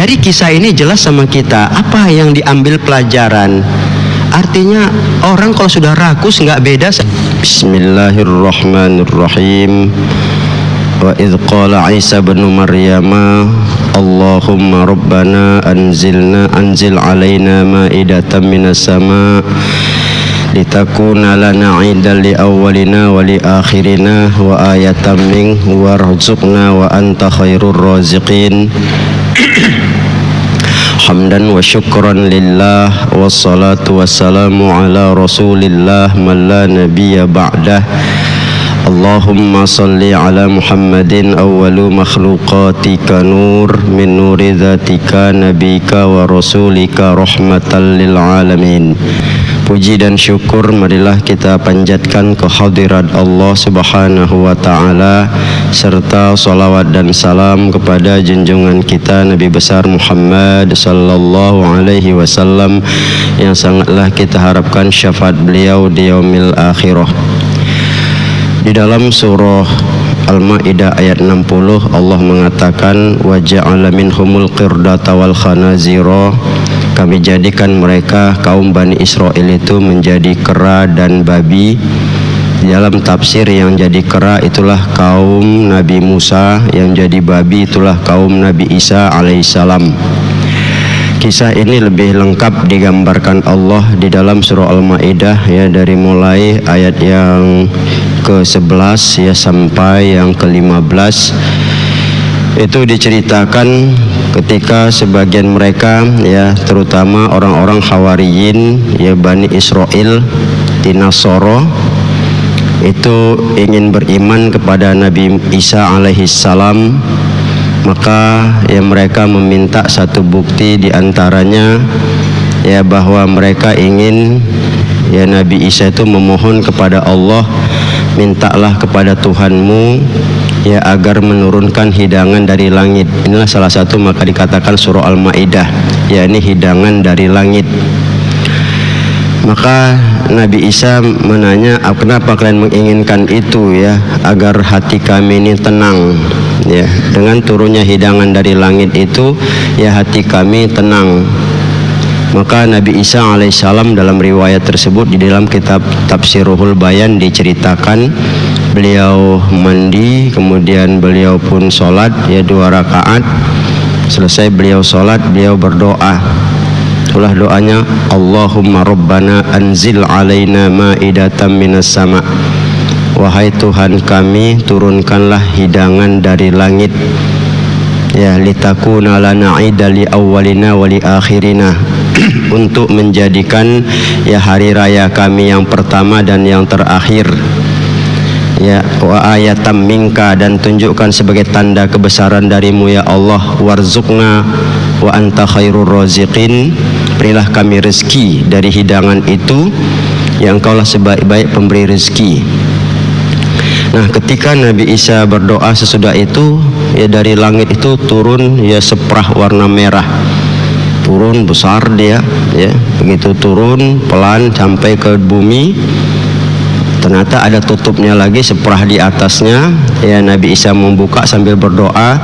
dari kisah ini jelas sama kita apa yang diambil pelajaran. Artinya orang kalau sudah rakus nggak beda. Bismillahirrahmanirrahim. Wa idh qala Isa bin Maryam Allahumma rabbana anzil alaina ma'idatan minas sama' litakuna lana 'idan li awwalina wa li akhirina wa ayatan min warzuqna wa anta khairur raziqin. Hamdan wa syukran lillah wassalatu wassalamu ala rasulillah man la nabiyya ba'dah. Allahumma salli ala Muhammadin awwalu makhluqatika nur min nuri dhatika nabika wa rasulika rahmatan lil alamin. Puji dan syukur marilah kita panjatkan ke hadirat Allah Subhanahu wa taala, serta salawat dan salam kepada junjungan kita Nabi besar Muhammad sallallahu alaihi wasallam yang sangatlah kita harapkan syafaat beliau di yaumil akhirah. Di dalam surah Al-Maidah ayat 60 Allah mengatakan wa ja'ala minhumul qirdata wal khanazira, kami jadikan mereka kaum Bani Israel itu menjadi kera dan babi. Di dalam tafsir yang jadi kera itulah kaum Nabi Musa, yang jadi babi itulah kaum Nabi Isa alaihissalam. Kisah ini lebih lengkap digambarkan Allah di dalam surah Al-Maidah ya, dari mulai ayat yang ke-11 ya sampai yang ke-15. Itu diceritakan ketika sebagian mereka ya, terutama orang-orang Hawariyin ya Bani Israel di Nasoro, itu ingin beriman kepada Nabi Isa alaihissalam. Maka ya mereka meminta satu bukti diantaranya ya bahwa mereka ingin ya Nabi Isa itu memohon kepada Allah, mintalah kepada Tuhanmu ya agar menurunkan hidangan dari langit. Inilah salah satu maka dikatakan surah Al-Maidah, yakni hidangan dari langit. Maka Nabi Isa menanya, kenapa kalian menginginkan itu ya, agar hati kami ini tenang ya, dengan turunnya hidangan dari langit itu ya hati kami tenang. Maka Nabi Isa alaihissalam dalam riwayat tersebut di dalam kitab Tafsirul Bayan diceritakan beliau mandi, kemudian beliau pun sholat ya 2 rakaat. Selesai beliau sholat, beliau berdoa. Itulah doanya, Allahumma rabbana anzil alaina ma'idatan minas sama'. Wahai Tuhan kami, turunkanlah hidangan dari langit ya, litakuna lana 'idan li awwalina wa li akhirina, untuk menjadikan ya hari raya kami yang pertama dan yang terakhir ya, wa ayatam minka, dan tunjukkan sebagai tanda kebesaran darimu ya Allah, warzuqna wa anta khairur raziqin, berilah kami rezeki dari hidangan itu yang Engkaulah sebaik-baik pemberi rezeki. Nah, ketika Nabi Isa berdoa sesudah itu ya, dari langit itu turun ya seprah warna merah, turun besar dia ya, begitu turun pelan sampai ke bumi. Ternyata ada tutupnya lagi seprah di atasnya ya. Nabi Isa membuka sambil berdoa,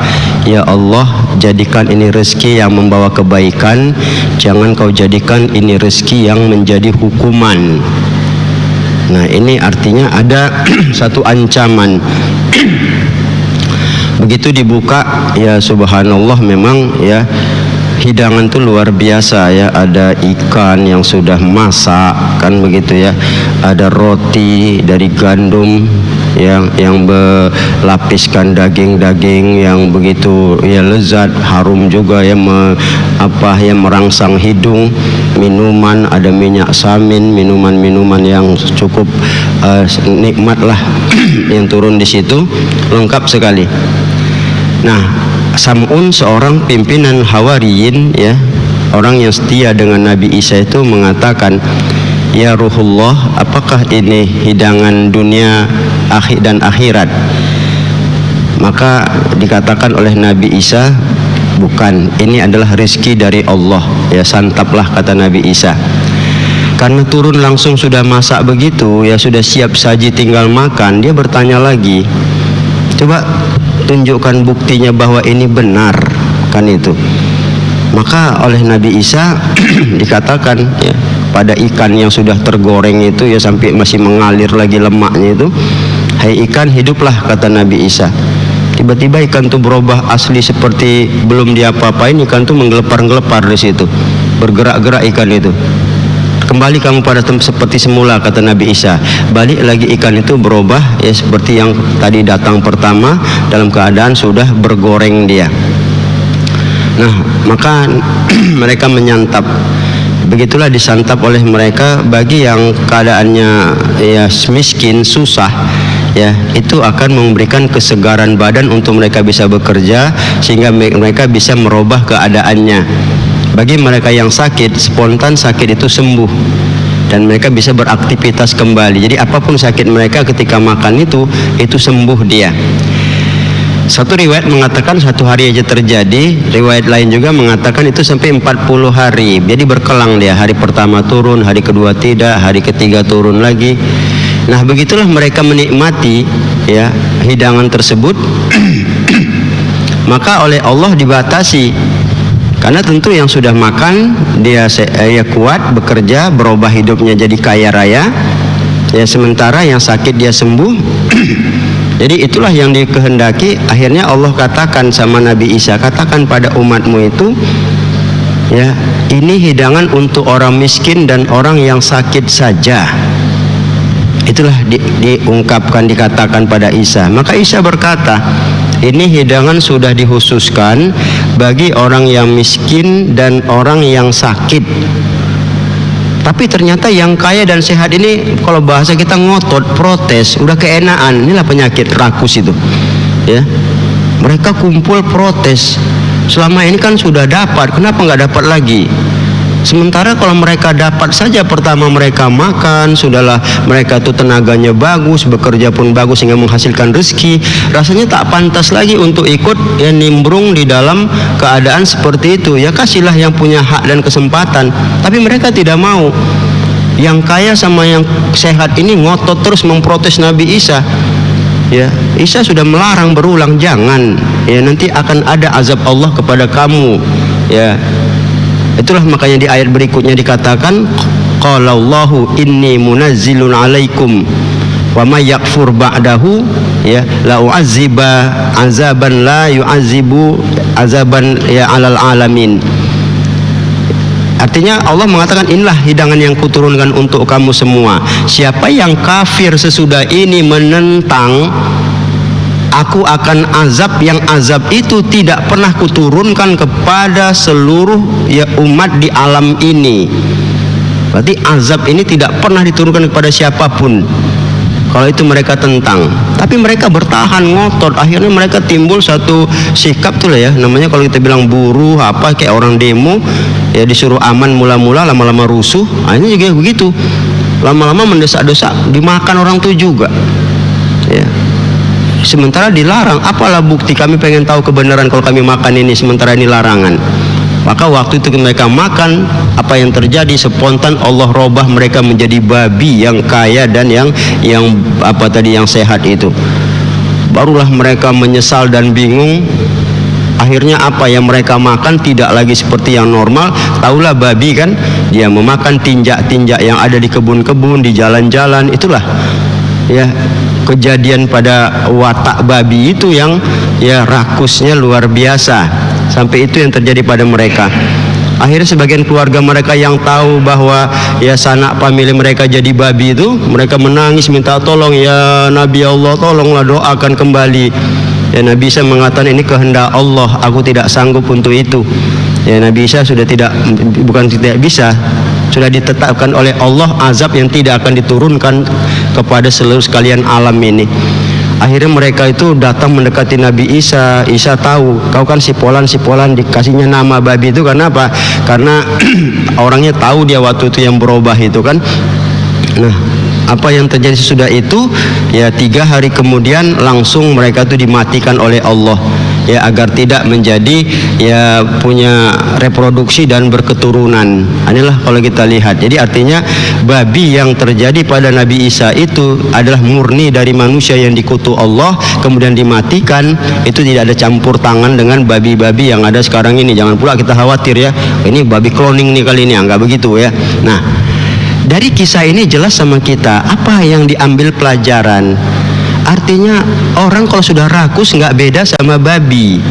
ya Allah, jadikan ini rezeki yang membawa kebaikan, jangan kau jadikan ini rezeki yang menjadi hukuman. Nah, ini artinya ada satu ancaman. Begitu dibuka ya subhanallah, memang ya hidangan itu luar biasa ya. Ada ikan yang sudah masak kan begitu ya, ada roti dari gandum yang berlapiskan daging-daging yang begitu ya lezat, harum juga ya, merangsang hidung. Minuman, ada minyak samin, minuman-minuman yang cukup nikmat lah yang turun di situ, lengkap sekali. Nah, Sam'un seorang pimpinan Hawariyin ya, orang yang setia dengan Nabi Isa itu mengatakan, ya Ruhullah, apakah ini hidangan dunia dan akhirat? Maka dikatakan oleh Nabi Isa, bukan, ini adalah rezeki dari Allah ya, santaplah, kata Nabi Isa. Karena turun langsung sudah masak begitu ya, sudah siap saji tinggal makan. Dia bertanya lagi, coba tunjukkan buktinya bahwa ini benar, kan itu. Maka oleh Nabi Isa dikatakan ya, pada ikan yang sudah tergoreng itu ya sampai masih mengalir lagi lemaknya itu, hai ikan hiduplah, kata Nabi Isa. Tiba-tiba ikan itu berubah asli seperti belum diapa-apain, ikan itu menggelepar-gelepar di situ, bergerak-gerak ikan itu. Kembali kamu pada seperti semula, kata Nabi Isa. Balik lagi ikan itu berubah ya seperti yang tadi datang pertama, dalam keadaan sudah bergoreng dia. Nah, maka mereka menyantap. Begitulah disantap oleh mereka. Bagi yang keadaannya ya miskin, susah, ya itu akan memberikan kesegaran badan untuk mereka bisa bekerja, sehingga mereka bisa merubah keadaannya. Bagi mereka yang sakit, spontan sakit itu sembuh dan mereka bisa beraktivitas kembali. Jadi apapun sakit mereka ketika makan itu sembuh dia. Satu riwayat mengatakan 1 hari aja terjadi, riwayat lain juga mengatakan itu sampai 40 hari. Jadi berkelang dia, hari pertama turun, hari kedua tidak, hari ketiga turun lagi. Nah, begitulah mereka menikmati ya hidangan tersebut. Maka oleh Allah dibatasi. Karena tentu yang sudah makan dia kuat bekerja, berubah hidupnya jadi kaya raya. Ya sementara yang sakit dia sembuh. Jadi itulah yang dikehendaki. Akhirnya Allah katakan sama Nabi Isa, katakan pada umatmu itu, ya ini hidangan untuk orang miskin dan orang yang sakit saja. Itulah diungkapkan, dikatakan pada Isa. Maka Isa berkata, ini hidangan sudah dikhususkan bagi orang yang miskin dan orang yang sakit. Tapi ternyata yang kaya dan sehat ini, kalau bahasa kita ngotot, protes, udah keenaan. Inilah penyakit rakus itu. Ya, mereka kumpul protes. Selama ini kan sudah dapat, kenapa nggak dapat lagi? Sementara kalau mereka dapat saja, pertama mereka makan, sudahlah mereka itu tenaganya bagus, bekerja pun bagus sehingga menghasilkan rezeki, rasanya tak pantas lagi untuk ikut ya nimbrung di dalam keadaan seperti itu. Ya kasihlah yang punya hak dan kesempatan, tapi mereka tidak mau. Yang kaya sama yang sehat ini ngotot terus memprotes Nabi Isa. Ya, Isa sudah melarang berulang, jangan. Ya nanti akan ada azab Allah kepada kamu. Ya. Itulah makanya di ayat berikutnya dikatakan, qala Allahu inni munazzilun alaikum wa may yakfur ba'dahu ya la u'azziba azaban la yu'azzibu azaban ya alal alamin. Artinya Allah mengatakan, inilah hidangan yang kuturunkan untuk kamu semua. Siapa yang kafir sesudah ini menentang, aku akan azab yang azab itu tidak pernah kuturunkan kepada seluruh ya umat di alam ini. Berarti azab ini tidak pernah diturunkan kepada siapapun kalau itu mereka tentang. Tapi mereka bertahan, ngotot. Akhirnya mereka timbul satu sikap tuh lah ya, namanya kalau kita bilang buruh apa, kayak orang demo ya, disuruh aman mula-mula, lama-lama rusuh. Akhirnya juga begitu, lama-lama mendesak-desak, dimakan orang tuh juga ya. Sementara dilarang. Apalah bukti kami pengen tahu kebenaran kalau kami makan ini, sementara ini larangan. Maka waktu itu mereka makan, apa yang terjadi? Spontan Allah robah mereka menjadi babi yang kaya dan yang apa tadi yang sehat itu. Barulah mereka menyesal dan bingung. Akhirnya apa yang mereka makan tidak lagi seperti yang normal. Taulah babi kan, dia memakan tinjak-tinjak yang ada di kebun-kebun, di jalan-jalan. Itulah ya kejadian pada watak babi itu yang ya rakusnya luar biasa. Sampai itu yang terjadi pada mereka. Akhirnya sebagian keluarga mereka yang tahu bahwa ya sanak famili mereka jadi babi itu, mereka menangis minta tolong, ya Nabi Allah tolonglah, doakan kembali. Ya Nabi Isa mengatakan, ini kehendak Allah, aku tidak sanggup untuk itu. Ya Nabi Isa sudah bukan tidak bisa, sudah ditetapkan oleh Allah azab yang tidak akan diturunkan kepada seluruh sekalian alam ini. Akhirnya mereka itu datang mendekati Nabi Isa. Isa tahu, kau kan sipolan, dikasihnya nama babi itu karena apa? Karena orangnya tahu dia waktu itu yang berubah itu kan. Nah, apa yang terjadi sesudah itu? Ya 3 hari kemudian langsung mereka itu dimatikan oleh Allah. ya agar tidak menjadi ya punya reproduksi dan berketurunan. Inilah kalau kita lihat. Jadi artinya babi yang terjadi pada Nabi Isa itu adalah murni dari manusia yang dikutuk Allah kemudian dimatikan. Itu tidak ada campur tangan dengan babi-babi yang ada sekarang ini. Jangan pula kita khawatir ya, ini babi cloning nih kali ini, enggak begitu ya. Nah, dari kisah ini jelas sama kita apa yang diambil pelajaran. Artinya orang kalau sudah rakus nggak beda sama babi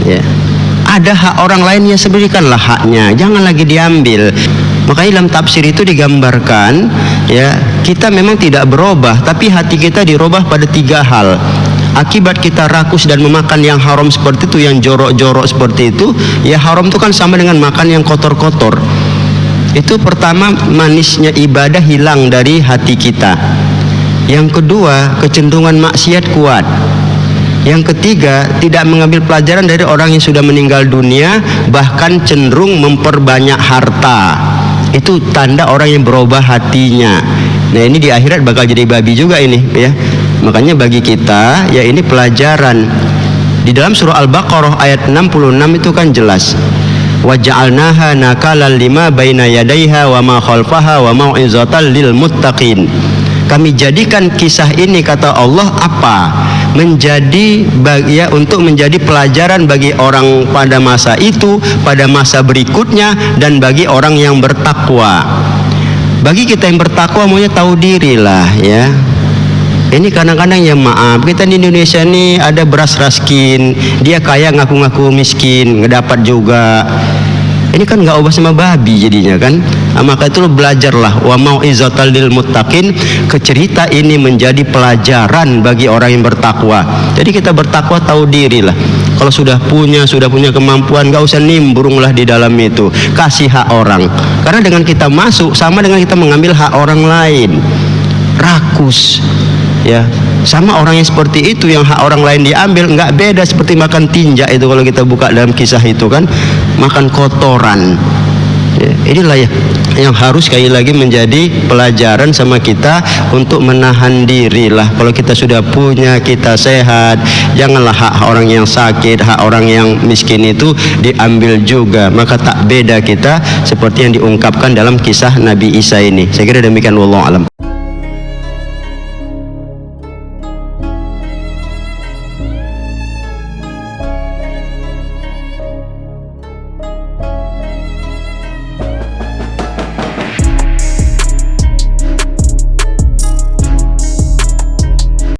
ya. Ada hak orang lain, ya seberikanlah haknya, jangan lagi diambil. Makanya dalam tafsir itu digambarkan ya, kita memang tidak berubah tapi hati kita dirubah pada 3 hal. Akibat kita rakus dan memakan yang haram seperti itu, yang jorok-jorok seperti itu, ya haram itu kan sama dengan makan yang kotor-kotor. Itu pertama, manisnya ibadah hilang dari hati kita. Yang kedua, kecenderungan maksiat kuat. Yang ketiga, tidak mengambil pelajaran dari orang yang sudah meninggal dunia, bahkan cenderung memperbanyak harta. Itu tanda orang yang berubah hatinya. Nah, ini di akhirat bakal jadi babi juga ini ya. Makanya bagi kita ya ini pelajaran. Di dalam surah Al-Baqarah ayat 66 itu kan jelas. Waja'alnaha nakalan lima baina yadaiha wa ma khalfaha wa mau'izatan lil muttaqin. Kami jadikan kisah ini, kata Allah, apa? Menjadi ya, untuk menjadi pelajaran bagi orang pada masa itu, pada masa berikutnya, dan bagi orang yang bertakwa. Bagi kita yang bertakwa maunya tahu diri lah ya. Ini kadang-kadang ya maaf, kita di Indonesia ini ada beras raskin, dia kaya ngaku-ngaku miskin, ngedapat juga. Ini kan nggak ubah sama babi jadinya kan. Nah, maka itu belajarlah wa mau'izatal lil muttaqin. Cerita ini menjadi pelajaran bagi orang yang bertakwa. Jadi kita bertakwa tahu diri lah. Kalau sudah punya kemampuan, nggak usah nimbrunglah di dalam itu. Kasih hak orang. Karena dengan kita masuk sama dengan kita mengambil hak orang lain. Rakus ya, sama orang yang seperti itu, yang hak orang lain diambil, nggak beda seperti makan tinja itu. Kalau kita buka dalam kisah itu kan, makan kotoran ya. Inilah ya yang harus sekali lagi menjadi pelajaran sama kita untuk menahan diri lah. Kalau kita sudah punya, kita sehat, janganlah hak orang yang sakit, hak orang yang miskin itu diambil juga. Maka tak beda kita seperti yang diungkapkan dalam kisah Nabi Isa ini. Saya kira demikian, wallahu alam.